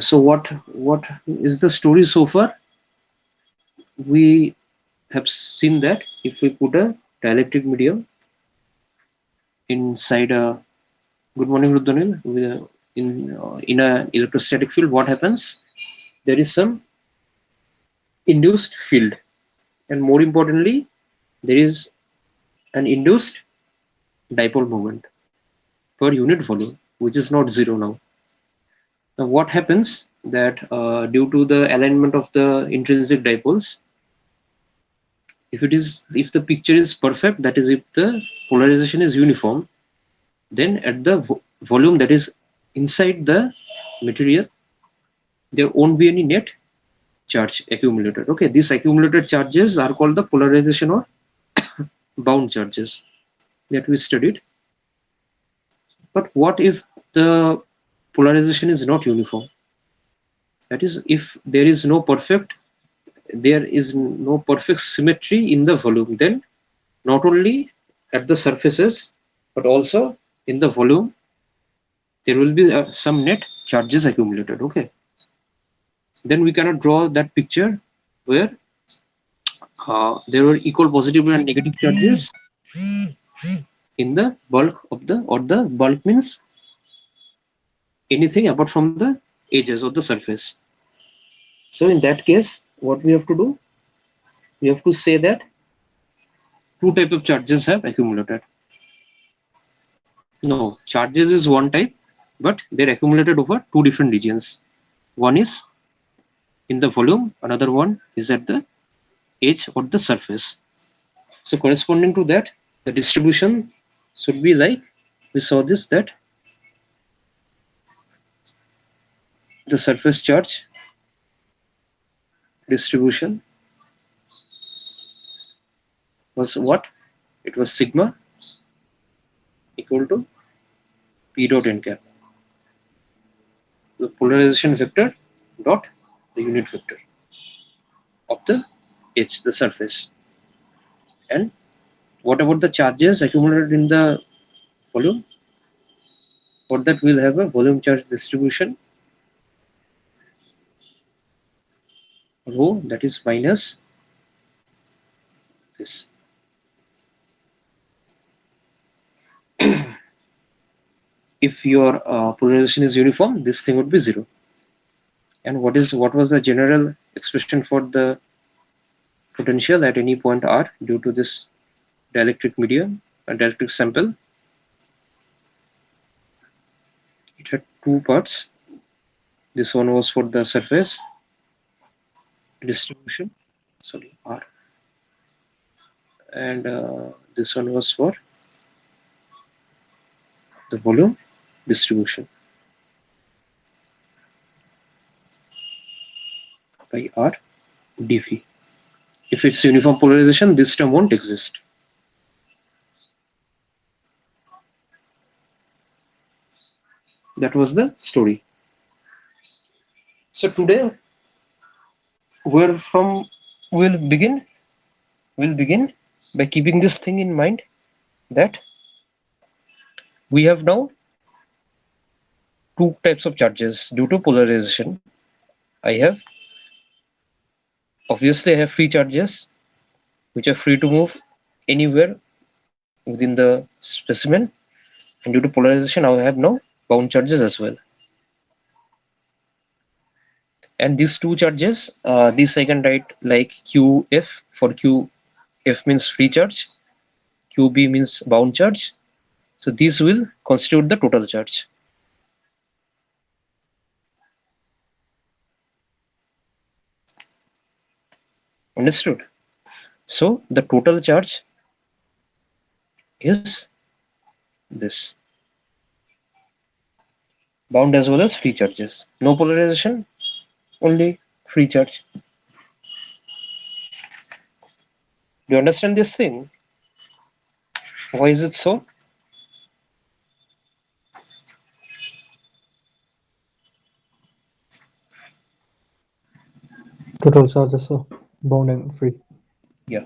So what is the story so far? We have seen that if we put a dielectric medium inside a, good morning Rudhanil, in a electrostatic field, what happens? There is some induced field, and more importantly, there is an induced dipole moment per unit volume, which is not zero now. Now what happens that due to the alignment of the intrinsic dipoles, if the picture is perfect, that is if the polarization is uniform, then at the volume that is inside the material, there won't be any net charge accumulated. Okay, these accumulated charges are called the polarization or bound charges that we studied. But what if the polarization is not uniform? That is, if there is no perfect symmetry in the volume, then not only at the surfaces but also in the volume there will be some net charges accumulated. Okay, then we cannot draw that picture where there were equal positive and negative charges in the bulk of the, or the bulk means anything apart from the edges of the surface. So in that case, what we have to do, we have to say that two type of charges have accumulated. No, charges is one type, but they're accumulated over two different regions. One is in the volume, another one is at the edge or the surface. So corresponding to that, the distribution should be like, we saw this, that the surface charge distribution was what? It was sigma equal to P dot n cap, the polarization vector dot the unit vector of the edge, the surface. And what about the charges accumulated in the volume? For that, we'll have a volume charge distribution rho, that is minus this. If your polarization is uniform, this thing would be zero. And what was the general expression for the potential at any point r due to this dielectric medium, a dielectric sample? It had two parts. This one was for the surface distribution, sorry, r, and this one was for the volume distribution by r dv. If it's uniform polarization, this term won't exist. That was the story. So today, where from we'll begin? We'll begin by keeping this thing in mind, that we have now two types of charges due to polarization. Obviously I have free charges which are free to move anywhere within the specimen, and due to polarization I have now bound charges as well. And these two charges, these I can write like QF. For QF means free charge, QB means bound charge. So these will constitute the total charge. Understood? So the total charge is this, bound as well as free charges. No polarization, only free charge. Do you understand this thing? Why is it so? Total charges are bound and free. Yeah.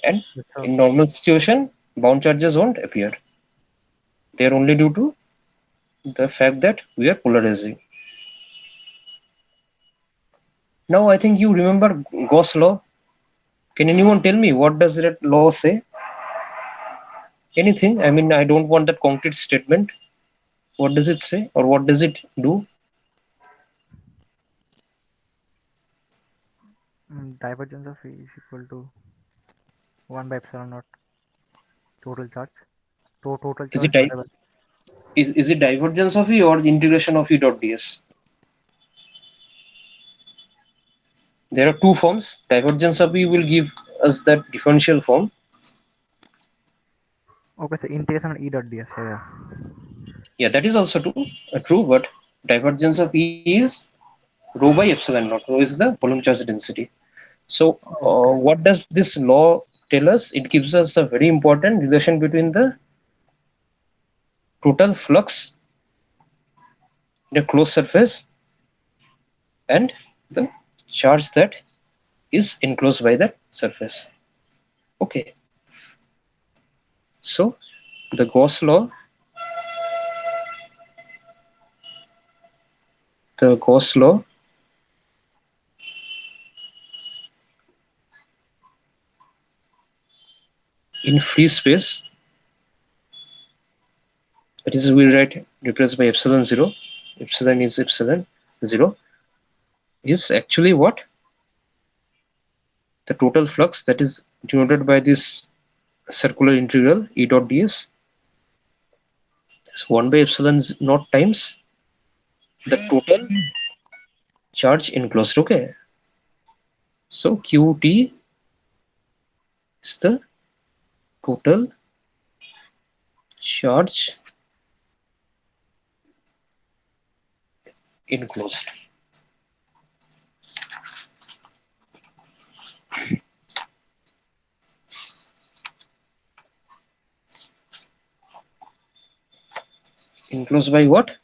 And in normal situation, bound charges won't appear. They are only due to the fact that we are polarizing. Now I think you remember Gauss law. Can anyone tell me what does that law say? Anything? I mean, I don't want that concrete statement. What does it say or what does it do? Divergence of E is equal to 1 by epsilon naught total charge. Total Is it charge divided is it divergence of E or the integration of E dot ds? There are two forms. Divergence of E will give us that differential form. by. Okay, so integration of E dot ds. Yeah. Yeah, that is also true, but divergence of E is rho by epsilon naught. Rho is the volume charge density. So, Okay. what does this law tell us? It gives us a very important relation between the total flux in a closed surface and the charge that is enclosed by that surface. Okay, so the Gauss law in free space, that is we write replaced by epsilon 0, epsilon is epsilon 0, is actually what? The total flux that is denoted by this circular integral E dot ds is 1 by epsilon naught times the total charge enclosed. Okay, so qt is the total charge enclosed. Enclosed by what?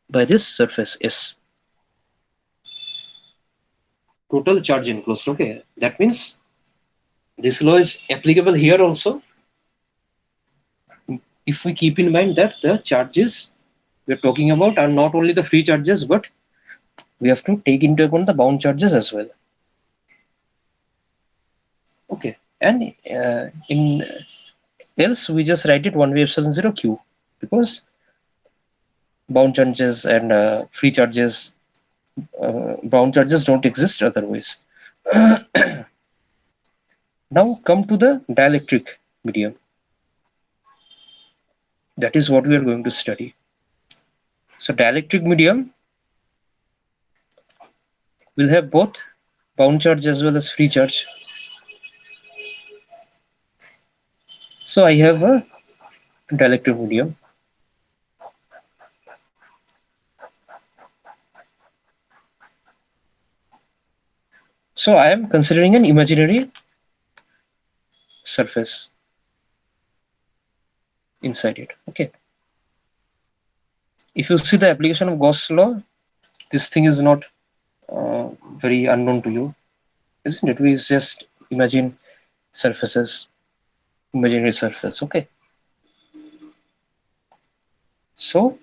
By this surface S. Total charge enclosed. Okay, that means this law is applicable here also. If we keep in mind that the charges we're talking about are not only the free charges, but we have to take into account the bound charges as well. Okay, and in else we just write it 1 by epsilon 0 q, because bound charges and bound charges don't exist otherwise. Now come to the dielectric medium. That is what we are going to study. So dielectric medium will have both bound charge as well as free charge. So I have a dielectric medium. So I am considering an imaginary surface inside it. Okay. If you see the application of Gauss law, this thing is not very unknown to you, isn't it? We just imagine surfaces, imaginary surface. Okay. So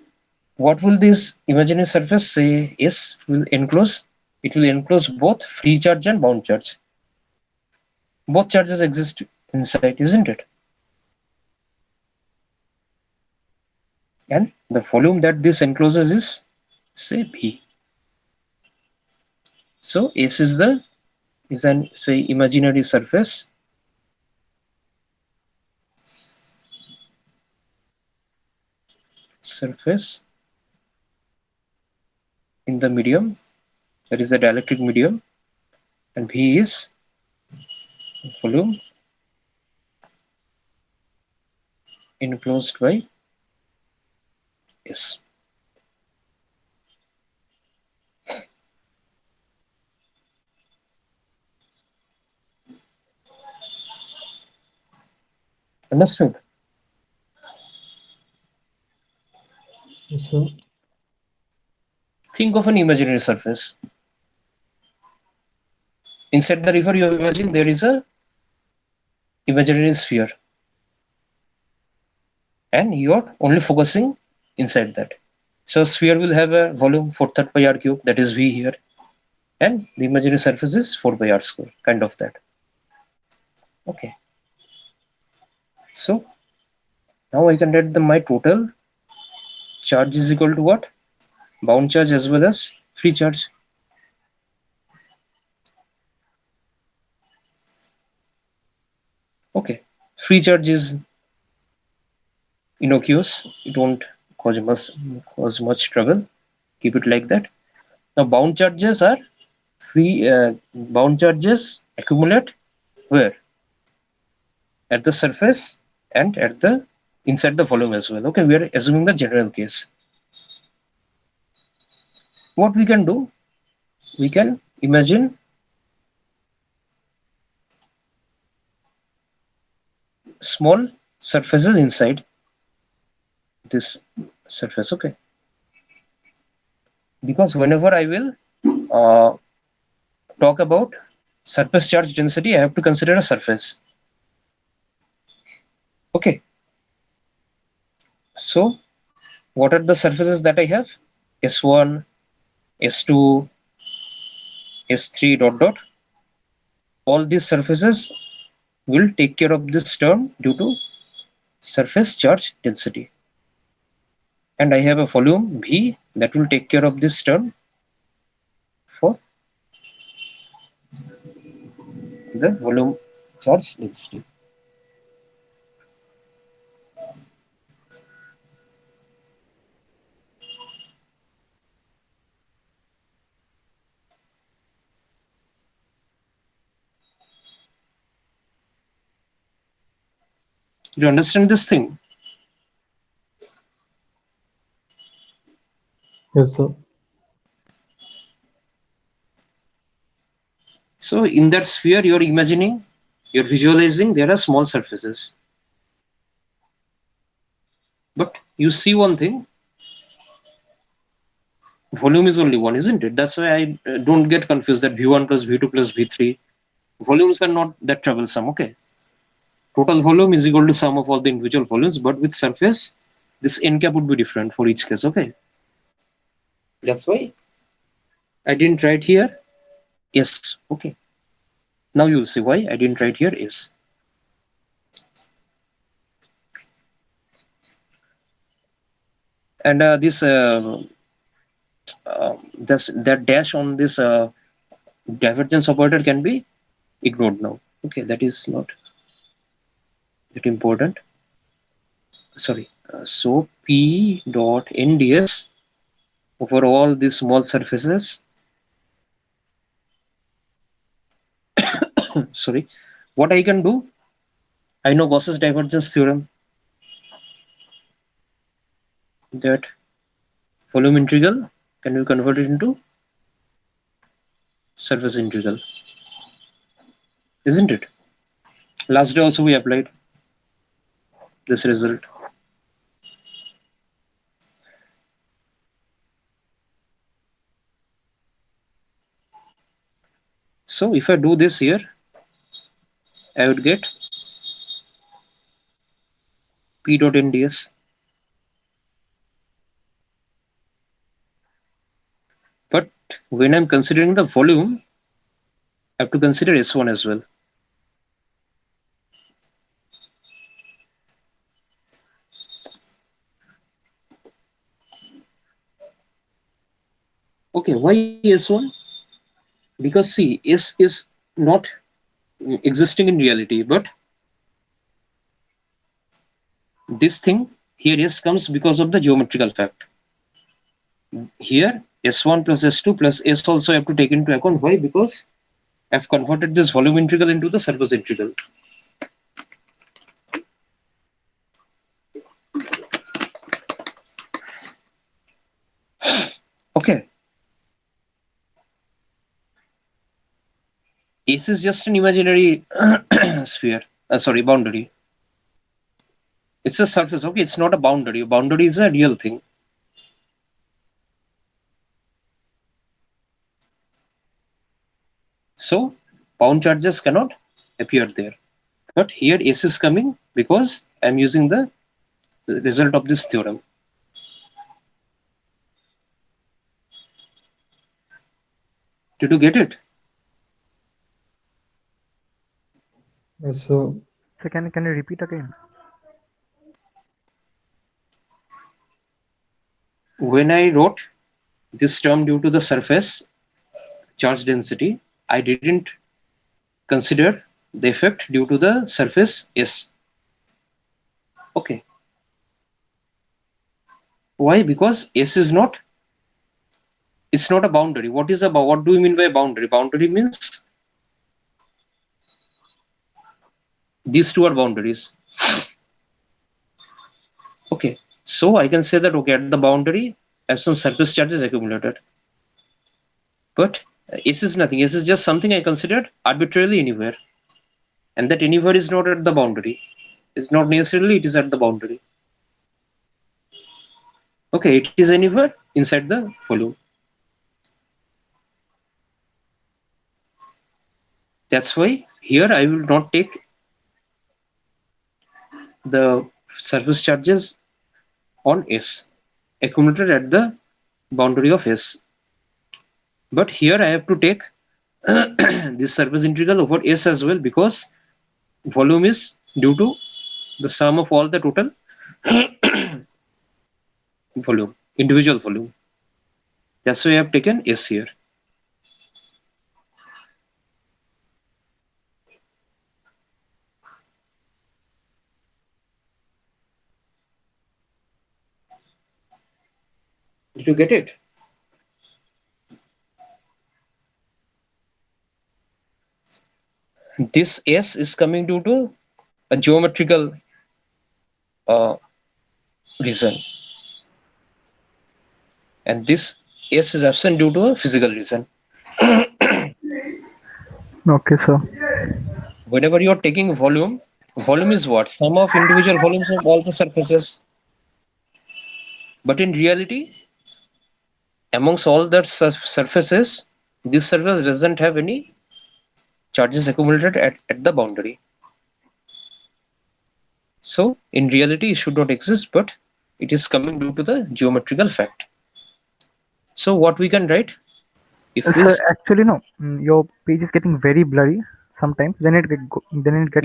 what will this imaginary surface say is will enclose? It will enclose both free charge and bound charge. Both charges exist inside, isn't it? And the volume that this encloses is, say, V. So S is an, say, imaginary surface in the medium, that is the dielectric medium, and V is volume enclosed by S. Understood? Yes, sir. Think of an imaginary surface. Inside the river, you imagine there is a imaginary sphere, and you are only focusing inside that. So sphere will have a volume 4/3 pi r cube, that is V here, and the imaginary surface is 4 pi r square, kind of that. Okay. So now I can write my total charge is equal to what? Bound charge as well as free charge. Okay. Free charge is innocuous. It won't cause much trouble. Keep it like that. Now bound charges are free. Bound charges accumulate where? At the surface and at the inside the volume as well. Okay, we are assuming the general case. What we can do, we can imagine small surfaces inside this surface. Okay, because whenever I will uh, talk about surface charge density, I have to consider a surface. Okay, so what are the surfaces that I have? S1, S2, S3 dot dot. All these surfaces will take care of this term due to surface charge density. And I have a volume V that will take care of this term for the volume charge density. You understand this thing? Yes, sir. So in that sphere, you're imagining, you're visualizing there are small surfaces. But you see one thing, volume is only one, isn't it? That's why I don't get confused that V1 plus V2 plus V3. Volumes are not that troublesome, okay? Total volume is equal to sum of all the individual volumes, but with surface, this n cap would be different for each case, okay? That's why I didn't write here S, okay? Now you'll see why I didn't write here S. And that dash on this divergence operator can be ignored now. Okay, that is not that important. Sorry. So P dot NDS over all these small surfaces. Sorry. What I can do, I know Gauss's divergence theorem that volume integral can be converted into surface integral, isn't it? Last day also we applied this result. So if I do this here, I would get P dot NDS. But when I'm considering the volume, I have to consider S1 as well. Okay, why S1? Because see, S is not existing in reality, but this thing here S comes because of the geometrical fact. Here S1 plus S2 plus S also have to take into account. Why? Because I've converted this volume integral into the surface integral. Okay. S is just an imaginary sphere. Sorry, boundary. It's a surface. Okay, it's not a boundary. A boundary is a real thing. So bound charges cannot appear there. But here S is coming because I'm using the result of this theorem. Did you get it? So So can you repeat again? When I wrote this term due to the surface charge density, I didn't consider the effect due to the surface S. Okay. Why? Because S is not, it's not a boundary. What is about, what do we mean by boundary? Boundary means these two are boundaries. Okay. So I can say that, okay, at the boundary, I have some surface charges accumulated. But S is nothing. S is just something I considered arbitrarily anywhere. And that anywhere is not at the boundary. It's not necessarily it is at the boundary. Okay, it is anywhere inside the volume. That's why here I will not take the surface charges on S accumulated at the boundary of S. But here I have to take this surface integral over S as well, because volume is due to the sum of all the total volume, individual volume. That's why I have taken S here. Did you get it? This S is coming due to a geometrical reason, and this S is absent due to a physical reason. Okay, sir. Whenever you are taking volume, volume is what? Sum of individual volumes of all the surfaces. But in reality, amongst all the surfaces, this surface doesn't have any charges accumulated at the boundary. So in reality, it should not exist, but it is coming due to the geometrical fact. So what we can write? If we, Sir, actually no. Your page is getting very blurry sometimes. Then it gets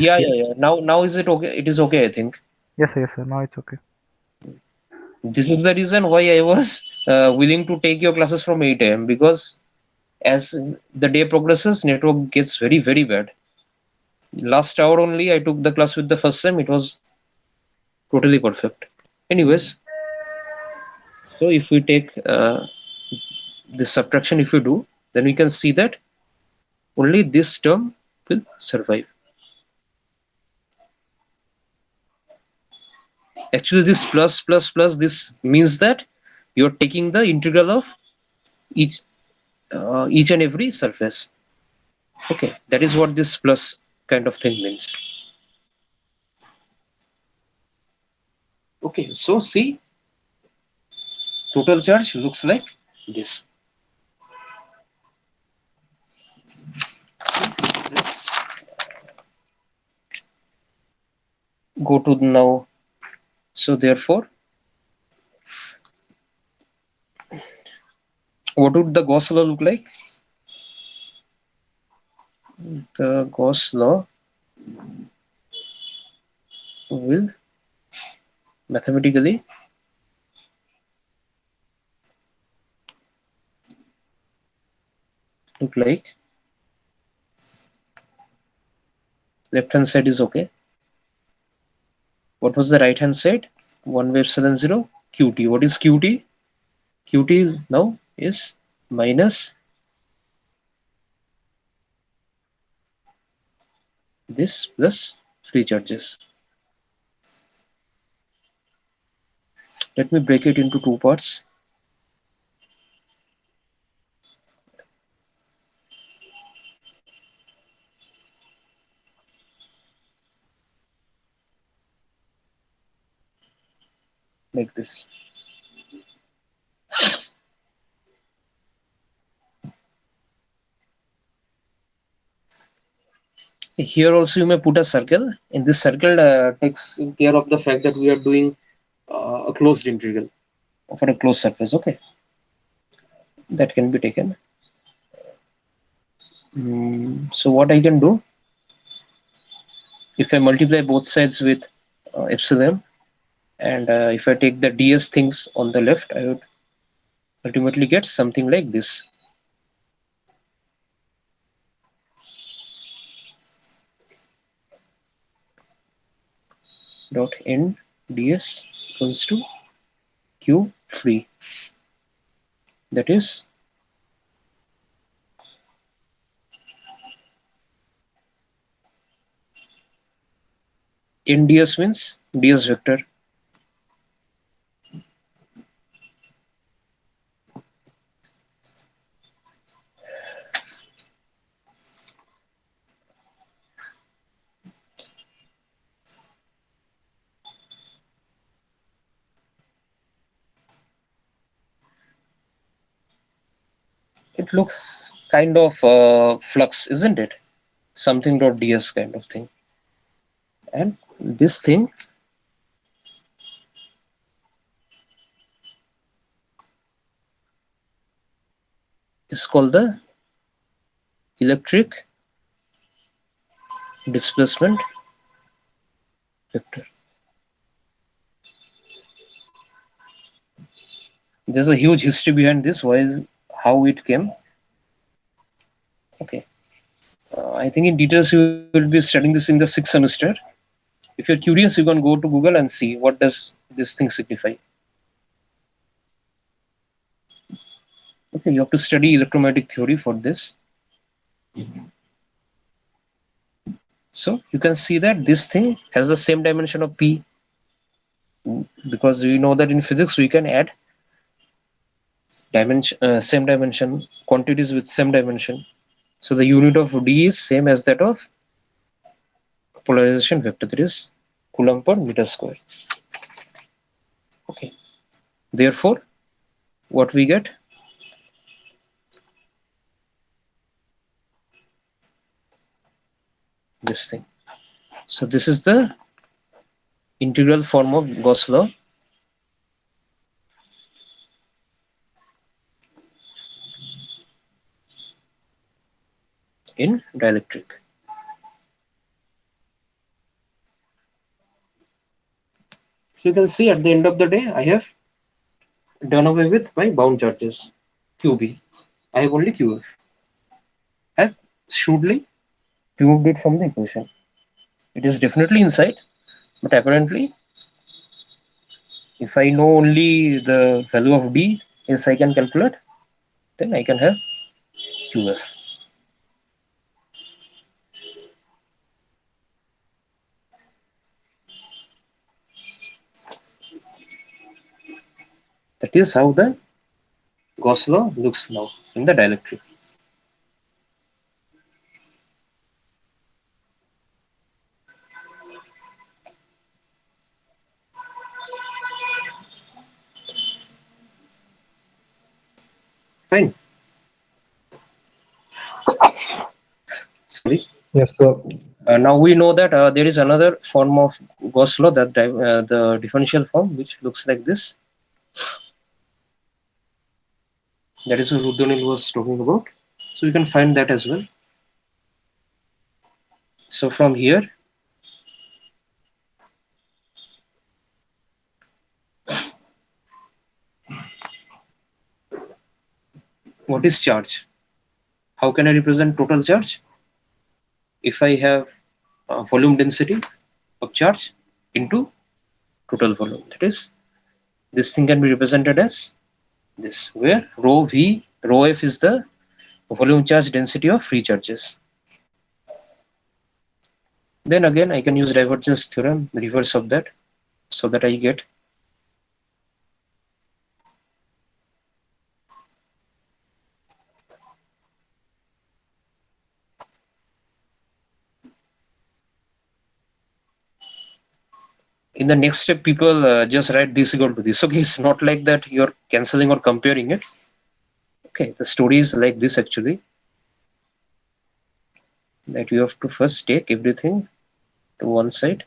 yeah, clear. yeah, yeah. Now is it okay? It is okay, I think. Yes, sir. Yes, sir. Now it's okay. This is the reason why I was willing to take your classes from 8 a.m. because as the day progresses, network gets very, very bad. Last hour only, I took the class with the first sem. It was totally perfect. Anyways, so if we take this subtraction, if we do, then we can see that only this term will survive. Actually, this plus plus plus, this means that you're taking the integral of each and every surface. Okay, that is what this plus kind of thing means. Okay, so see, total charge looks like this. Go to now. So therefore, what would the Gauss law look like? The Gauss law will mathematically look like, left hand side is okay. What was the right hand side? 1 by epsilon 0 qt. What is qt? Qt now is minus this plus free charges. Let me break it into two parts. Like this. Here also you may put a circle. In this circle takes care of the fact that we are doing a closed integral for a closed surface. Okay, that can be taken. So what I can do, if I multiply both sides with epsilon, and if I take the ds things on the left, I would ultimately get something like this. Dot n ds equals to q free. That is n ds means ds vector. It looks kind of flux, isn't it? Something dot ds kind of thing. And this thing is called the electric displacement vector. There's a huge history behind this. How it came? Okay. I think in details you will be studying this in the 6th semester. If you're curious, you can go to Google and see what does this thing signify. Okay, you have to study electromagnetic theory for this. So you can see that this thing has the same dimension of P, because we know that in physics we can add same dimension quantities with same dimension. So the unit of D is same as that of polarization vector, that is Coulomb per meter square. Okay. Therefore, what we get, this thing. So this is the integral form of Gauss law. In dielectric. So you can see at the end of the day, I have done away with my bound charges, QB. I have only QF. I have shrewdly removed it from the equation. It is definitely inside, but apparently, if I know only the value of D, yes, I can calculate, then I can have QF. That is how the Gauss law looks now in the dielectric. Fine. Sorry. Yes, sir. Now we know that there is another form of Gauss law, that the differential form, which looks like this. That is what Rudonil was talking about. So you can find that as well. So from here, what is charge? How can I represent total charge? If I have volume density of charge into total volume, that is, this thing can be represented as this, where rho v, rho f is the volume charge density of free charges. Then again, I can use divergence theorem, the reverse of that, so that I get in the next step, people just write this equal to this. Okay, it's not like that you're canceling or comparing it. Okay, the story is like this actually, that you have to first take everything to one side.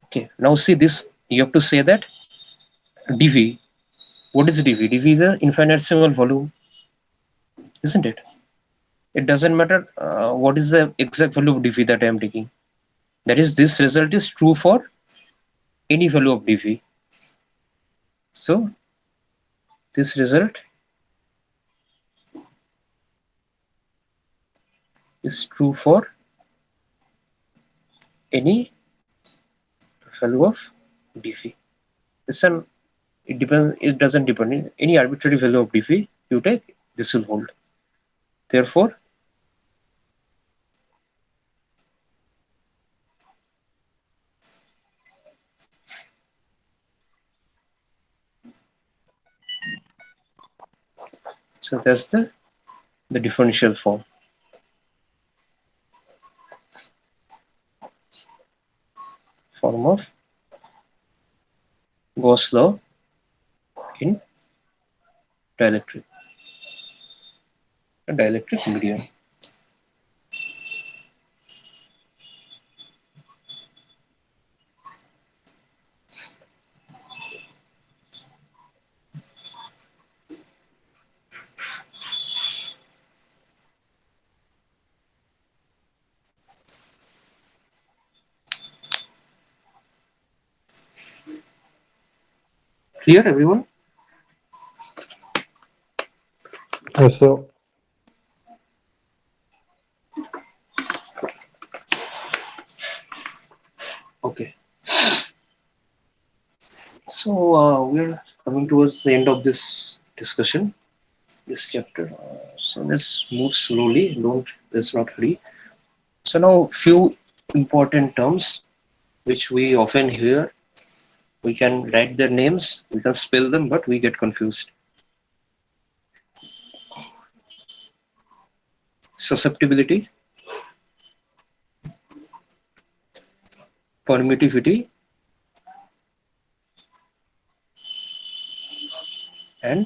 Okay, now see this, you have to say that dV, What is dV? dV is an infinitesimal volume, isn't it? It doesn't matter what is the exact value of dV that I am taking. That is, this result is true for any value of dV. So this result is true for any value of dV. It's an it depends. It doesn't depend. Any arbitrary value of dV you take, this will hold. Therefore, so that's the differential form of Gauss law in dielectric, a dielectric medium. Clear, everyone? Yes, sir. Okay. So we're coming towards the end of this discussion, this chapter. So let's move slowly. Let's not hurry. So now, few important terms which we often hear. We can write their names, we can spell them, but we get confused. Susceptibility, permittivity, and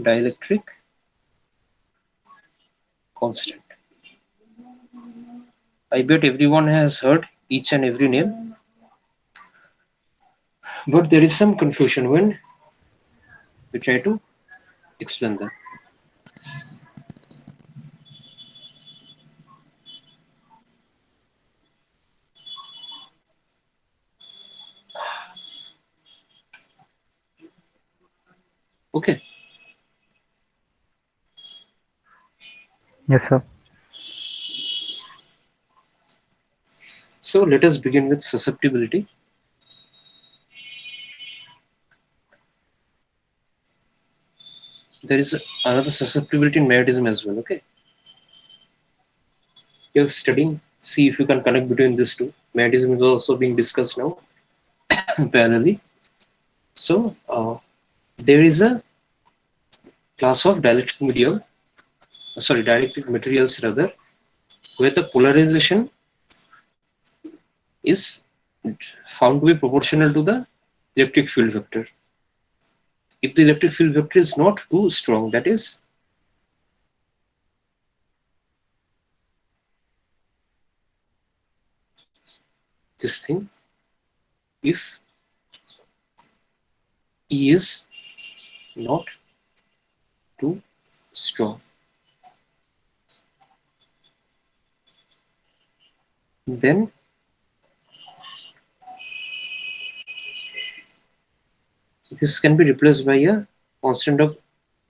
dielectric constant. I bet everyone has heard each and every name, but there is some confusion when we try to explain them. Okay, Yes, sir. so let us begin with susceptibility. There is another susceptibility in magnetism as well. Okay, you're studying, see if you can connect between these two. Magnetism is also being discussed now parallelly. So there is a class of dielectric medium, dielectric materials rather, where the polarization is found to be proportional to the electric field vector. If the electric field vector is not too strong, that is, this thing, if E is not too strong, then this can be replaced by a constant of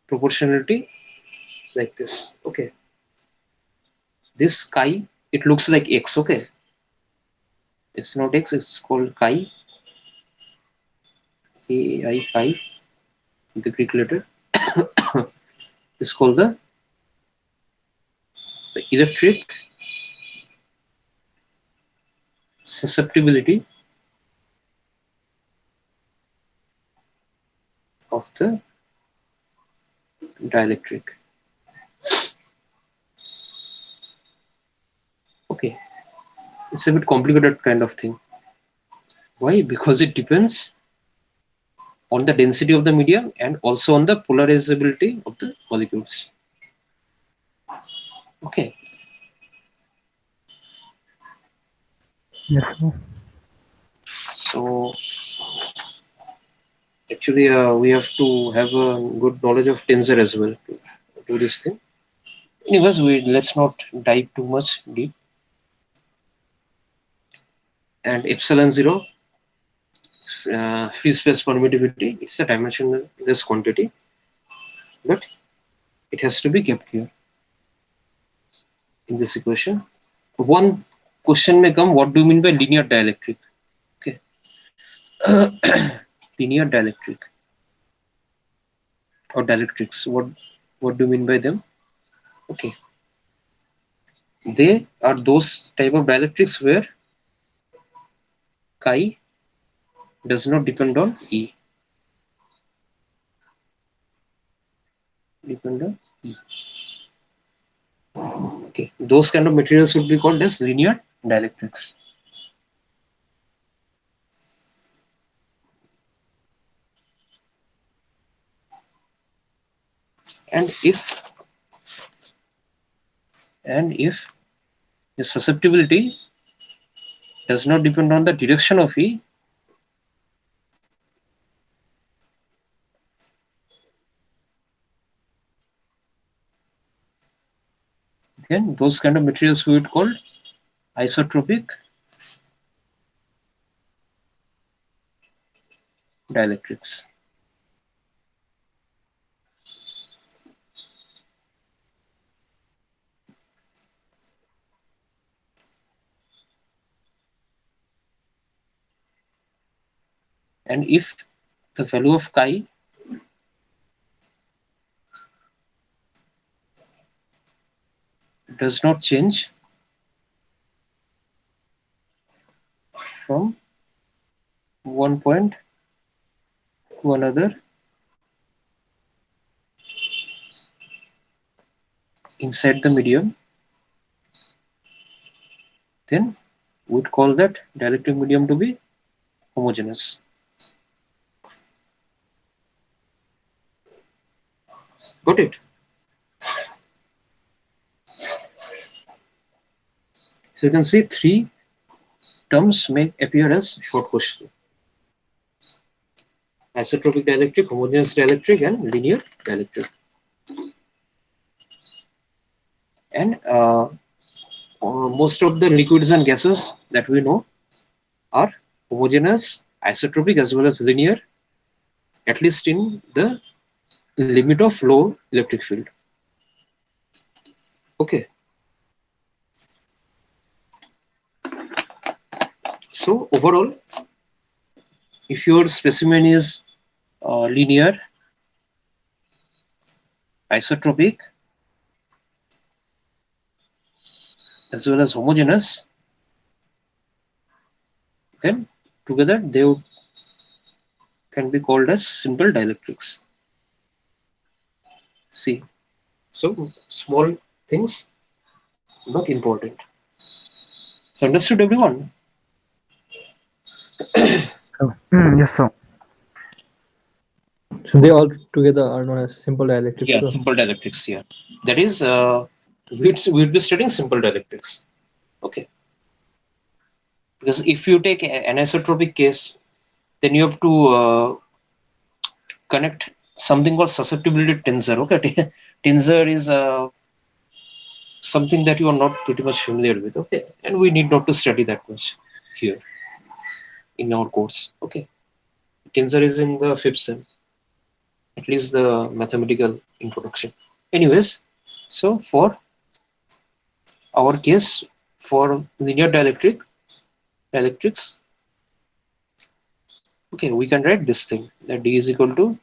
proportionality like this. Okay, this chi, it looks like X. Okay, it's not X, it's called chi, K-I, chi, the Greek letter. Is called the electric susceptibility of the dielectric. Okay, it's a bit complicated kind of thing. Why? Because it depends on the density of the medium and also on the polarizability of the molecules. Okay, Yes, sir. so Actually, we have to have a good knowledge of tensor as well to do this thing. Anyways, let's not dive too much deep. And epsilon 0, free space permittivity, it's a dimensionless quantity, but it has to be kept here in this equation. One question may come, what do you mean by linear dielectric? Okay. Linear dielectric or dielectrics, what do you mean by them? Okay, they are those type of dielectrics where chi does not depend on E. Depend on E. Okay, those kind of materials would be called as linear dielectrics. And if the susceptibility does not depend on the direction of E, then those kind of materials we would call isotropic dielectrics. And if the value of chi does not change from one point to another inside the medium, then we would call that dielectric medium to be homogeneous. Got it? So you can see three terms may appear as short question: isotropic dielectric, homogeneous dielectric, and linear dielectric. And most of the liquids and gases that we know are homogeneous, isotropic, as well as linear, at least in the limit of low electric field. Okay. So overall, if your specimen is linear, isotropic, as well as homogeneous, then together they can be called as simple dielectrics. See, so small things, but important. So understood, everyone? Yes, sir. So they all together are known as simple dielectrics. Yeah, So simple dielectrics. Yeah, that is, we'd be studying simple dielectrics. Okay, because if you take an isotropic case, then you have to connect something called susceptibility tensor. Okay, tensor is something that you are not pretty much familiar with. Okay, and we need not to study that much here in our course. Okay, tensor is in the fifth sem, at least the mathematical introduction. Anyways, so for our case, for linear dielectrics, okay, we can write this thing, that D is equal to,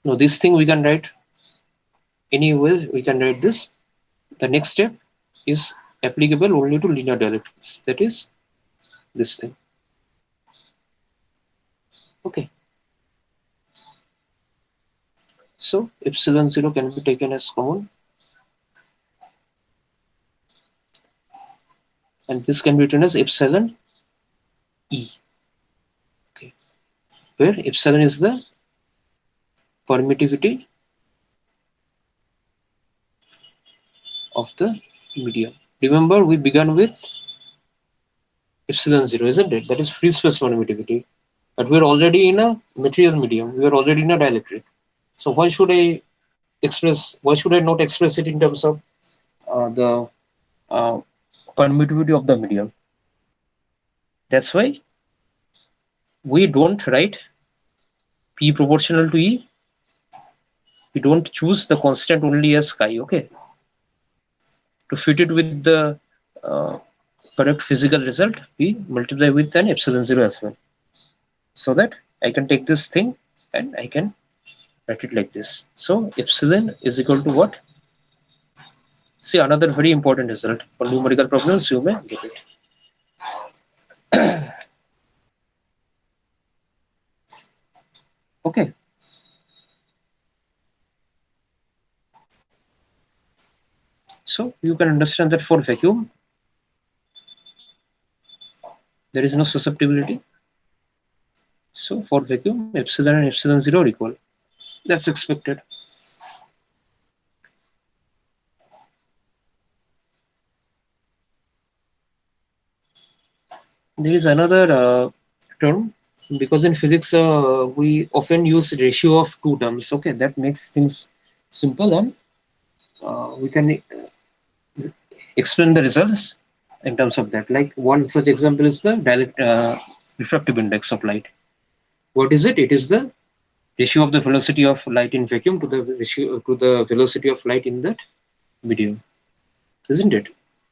no, this thing we can write anyways, we can write this. The next step is applicable only to linear dielectrics, that is this thing. Okay, so epsilon 0 can be taken as common, and this can be written as epsilon E. Okay, where epsilon is the permittivity of the medium. Remember, we began with epsilon 0, isn't it? That is free space permittivity. but we're already in a material medium. We are already in a dielectric. So why should I not express it in terms of the uh, permittivity of the medium? That's why we don't write P proportional to E. We don't choose the constant only as chi, okay? To fit it with the uh, correct physical result, we multiply with an epsilon zero as well. So that I can take this thing and I can write it like this. So epsilon is equal to what? See, another very important result for numerical problems, you may get it. Okay. So you can understand that for vacuum, there is no susceptibility. So for vacuum, epsilon and epsilon zero are equal. That's expected. There is another term, because in physics we often use ratio of two terms. Okay, that makes things simple, and we can explain the results in terms of that. Like one such example is the refractive index of light. What is it? It is the ratio of the velocity of light in vacuum to the ratio to the velocity of light in that medium, isn't it?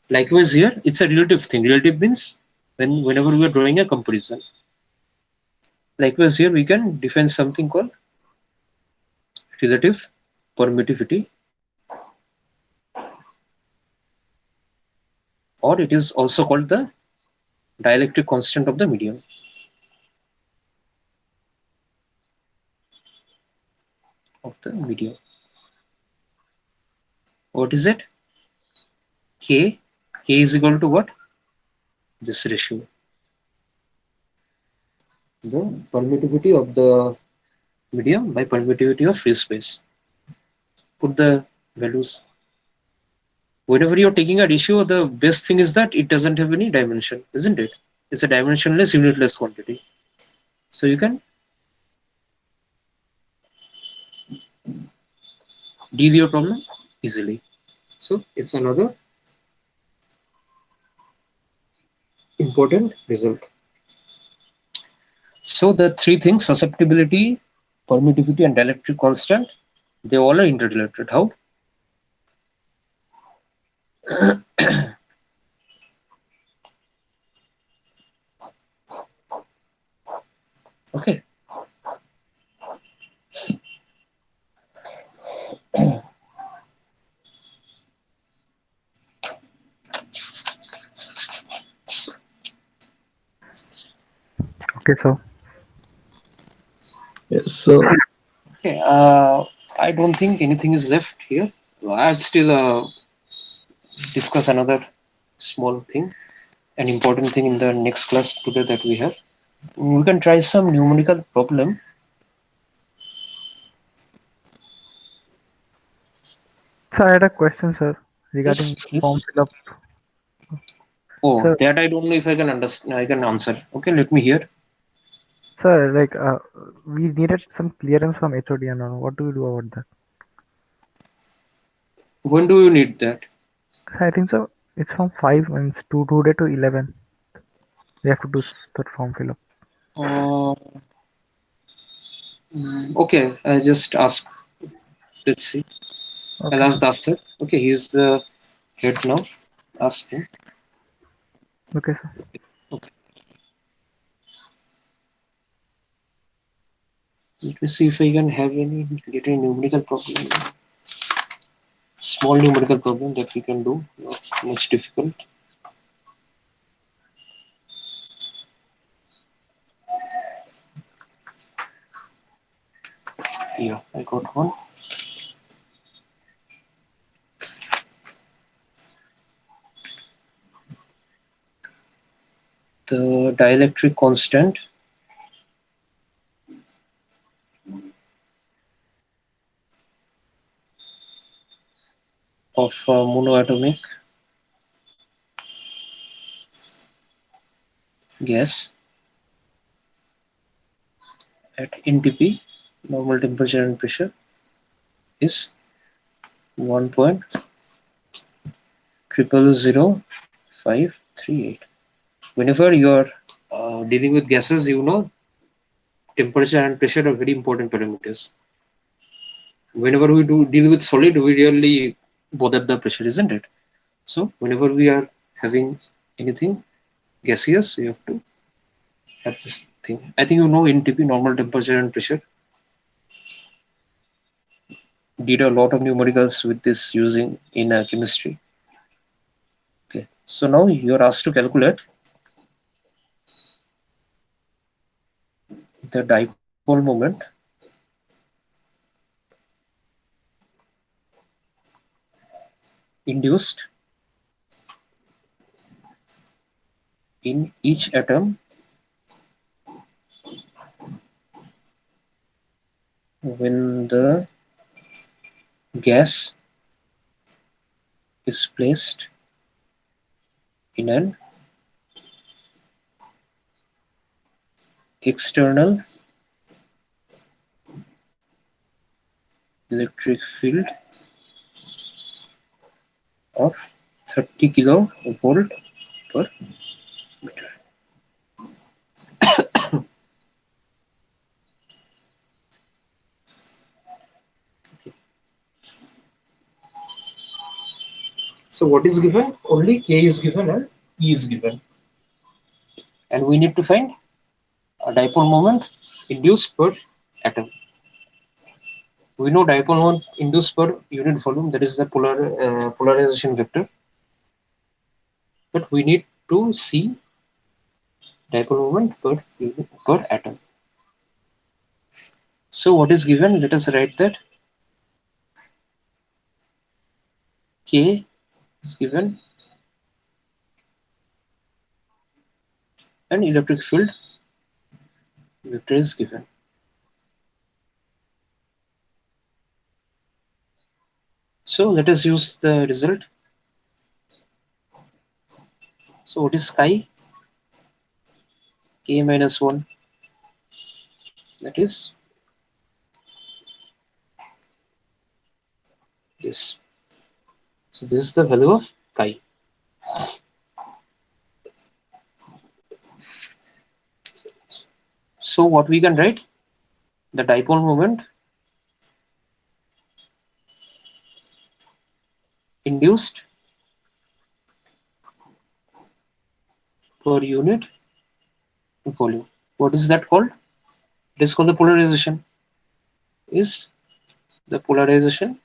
Likewise here, it's a relative thing. Relative means whenever we are drawing a comparison. Likewise here, we can define something called relative permittivity, or it is also called the dielectric constant of the medium. Of the medium. What is it? K. K is equal to what? This ratio. The permittivity of the medium by permittivity of free space. Put the values. Whenever you're taking a ratio, the best thing is that it doesn't have any dimension, isn't it? It's a dimensionless, unitless quantity. So you can deal your problem easily. So it's another important result. So the three things, susceptibility, permittivity, and dielectric constant, they all are interrelated. How? Okay. Okay, so Yes. So Okay. I don't think anything is left here. I'll still discuss another small thing, an important thing in the next class today that we have. We can try some numerical problem. I had a question, sir, Yes, regarding please. form fill up. Oh, Sir, that I don't know if I can understand. I can answer. Okay, let me hear. sir, like we needed some clearance from HOD and all. What do we do about that? When do you need that? I think so. It's from 5 and it's today to 11. We have to do that form fill up. Uh, okay, I just ask. Let's see. I'll Okay, ask sir. Dasar. Okay, he's the head now. Ask him. Okay, sir. Okay. Let me see if I can have any get any numerical problem. Small numerical problem that we can do. Not much difficult. Yeah, I got one. The dielectric constant of monoatomic gas at NTP, normal temperature and pressure, is 1.000538. Whenever you are dealing with gases, you know temperature and pressure are very important parameters. Whenever we do deal with solid, we really bother the pressure, isn't it? So whenever we are having anything gaseous, we have to have this thing. I think you know NTP, normal temperature and pressure. Did a lot of numericals with this using in chemistry. Okay, so now you are asked to calculate the dipole moment induced in each atom when the gas is placed in an external electric field of 30 kilovolt per meter. So what is given? Only K is given and E is given. And we need to find a dipole moment induced per atom. We know dipole moment induced per unit volume, that is the polarization vector. But we need to see dipole moment per atom. So what is given? Let us write that K is given and electric field vector is given. So let us use the result. So what is chi? K minus 1, that is this. So this is the value of chi. So what we can write? The dipole moment induced per unit volume. What is that called? It is called the polarization. Is the polarization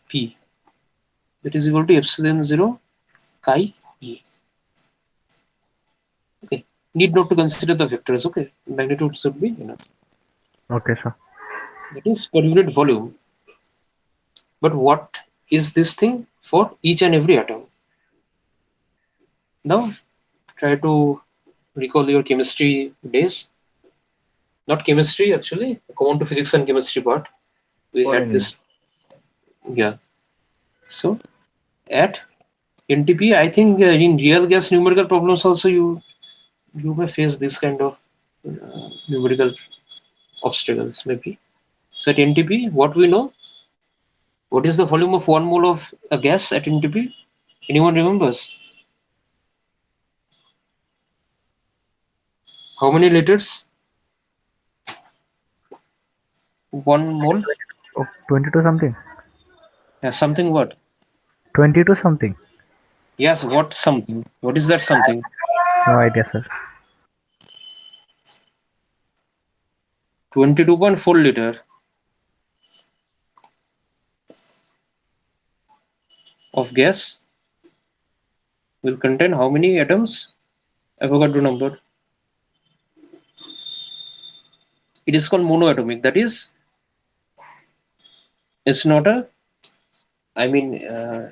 P, that is equal to epsilon 0 chi E. Okay, need not to consider the vectors. Okay, magnitude should be enough. Okay, sir. That is per unit volume. But what is this thing for each and every atom? Now try to recall your chemistry days. Not chemistry, actually, common to physics and chemistry part. We had this. Yeah. So at NTP, I think in real gas numerical problems also you may face this kind of numerical obstacles maybe. So at NTP, what we know? What is the volume of 1 mole of a gas at NTP? Anyone remembers? How many liters? 1 mole? Oh, 22 something. Yeah, something what? 22 something. Yes, what something? What is that something? No idea, sir. 22.4 liter of gas will contain how many atoms? I forgot the number. It is called monoatomic. That is, it's not a. I mean,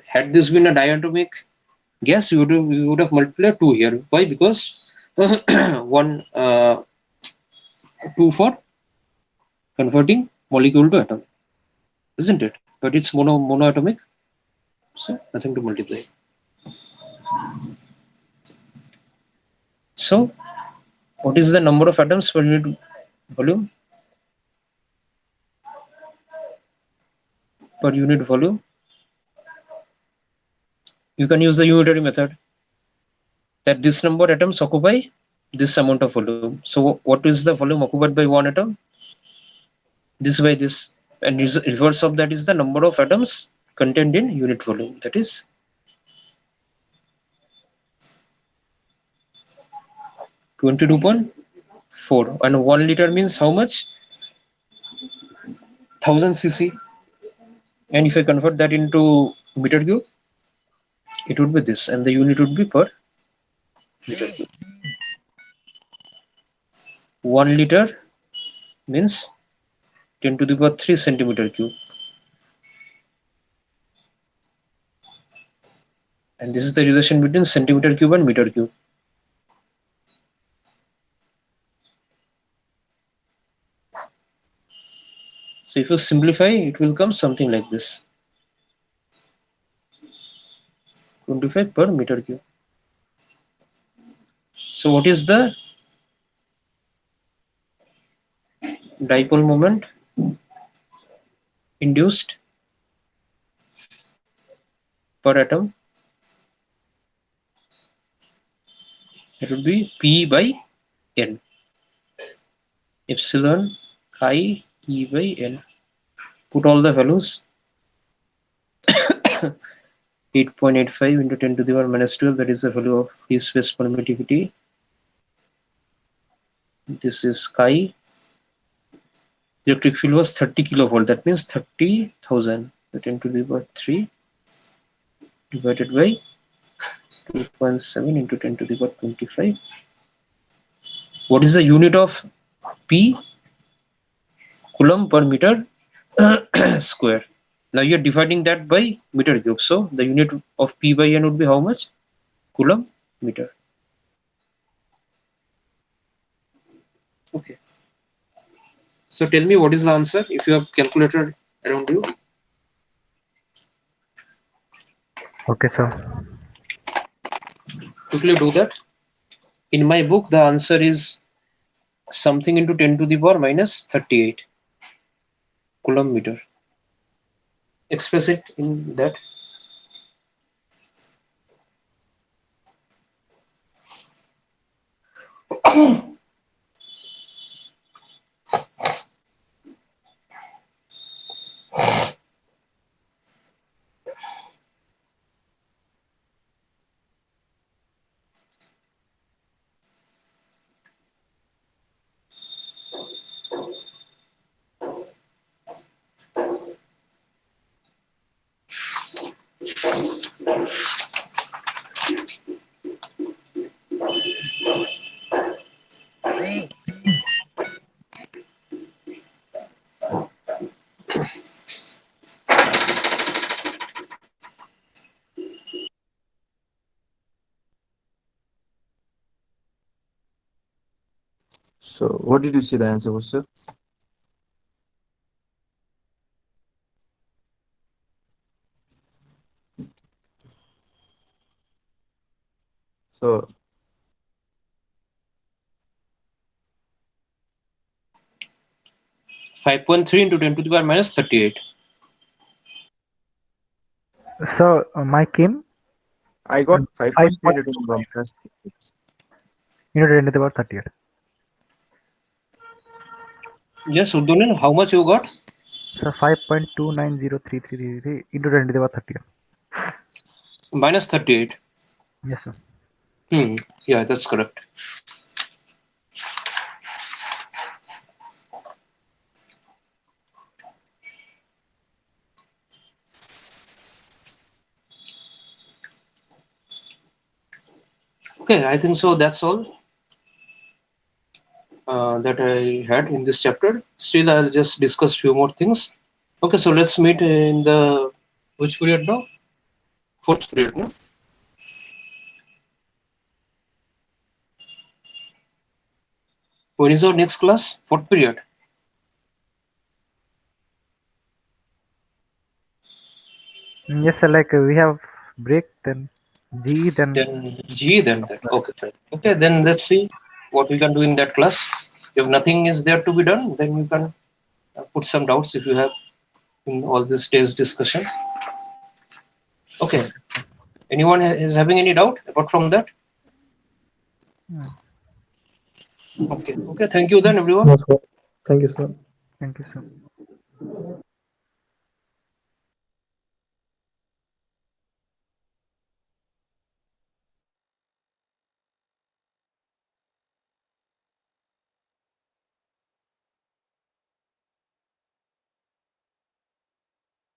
had this been a diatomic gas, you would have multiplied 2 here. Why? Because one 2 for converting molecule to atom, isn't it? But it's monoatomic, so nothing to multiply. So What is the number of atoms per unit volume? Per unit volume. You can use the unitary method, that this number of atoms occupy this amount of volume. So what is the volume occupied by one atom? This by this. And reverse of that is the number of atoms contained in unit volume. That is 22.4. And 1 liter means how much? 1000 cc. And if I convert that into meter cube, it would be this, and the unit would be per meter cube. 1 liter means 10 to the power 3 centimeter cube. And this is the relation between centimeter cube and meter cube. So if you simplify, it will come something like this. 25 per meter cube. So what is the dipole moment induced per atom? It would be P by N. Epsilon I E by N. Put all the values. 8.85 into 10 to the power minus 12, that is the value of free space permittivity. This is chi. Electric field was 30 kilovolt, that means 30,000. So 10 to the power 3 divided by 2.7 into 10 to the power 25. What is the unit of P? Coulomb per meter square. Now you're dividing that by meter cube. So the unit of P by N would be how much? Coulomb meter. Okay. So tell me, what is the answer if you have calculator around you? Okay, sir. Quickly do that. In my book, the answer is something into 10 to the power minus 38 Coulomb meter. Express it in that. So what did you say the answer was, sir? So 5.3 into 10 to the power minus 38. So my Kim I got 5.3 into 10 to the 5.29 minus 6. into 10 to the power 38. Yes, Uddunan, how much you got? So 5.290333 into 10 to the power 38. Minus 38. Yes, sir. Yeah, that's correct. Okay, I think so. That's all that I had in this chapter. Still, I'll just discuss few more things. Okay, so let's meet in the which period now? Fourth period, no? When is our next class? Fourth period. Yes, sir. Like we have break, then G, then Then G, then that. Okay, fine. Okay, then let's see what we can do in that class. If nothing is there to be done, then you can put some doubts if you have in all this day's discussion. Okay. Anyone is having any doubt apart from that? No. Okay. Okay. Thank you then, everyone. No, sir. Thank you, sir. Thank you, sir.